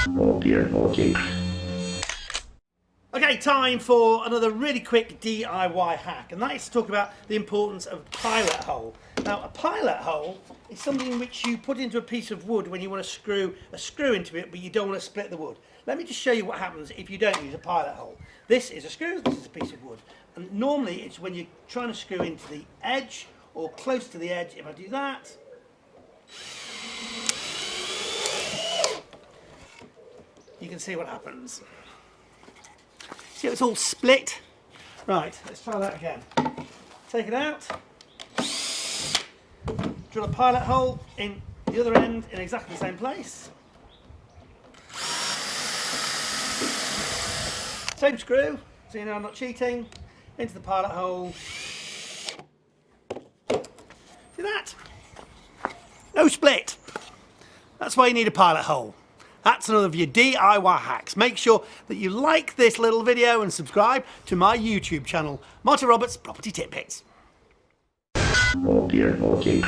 Oh dear, oh dear. Okay, time for another really quick DIY hack, and that is to talk about the importance of a pilot hole. Now, a pilot hole is something which you put into a piece of wood when you want to screw a screw into it, but you don't want to split the wood. Let me just show you what happens if you don't use a pilot hole. This is a screw, this is a piece of wood, and normally it's when you're trying to screw into the edge or close to the edge. If I do that, you can see what happens. See, it's all split. Right, let's try that again. Take it out. Drill a pilot hole in the other end in exactly the same place. Same screw, so you know I'm not cheating. Into the pilot hole. See that? No split. That's why you need a pilot hole. That's another of your DIY hacks. Make sure that you like this little video and subscribe to my YouTube channel, Marty Roberts Property Titbits. Oh dear, oh dear.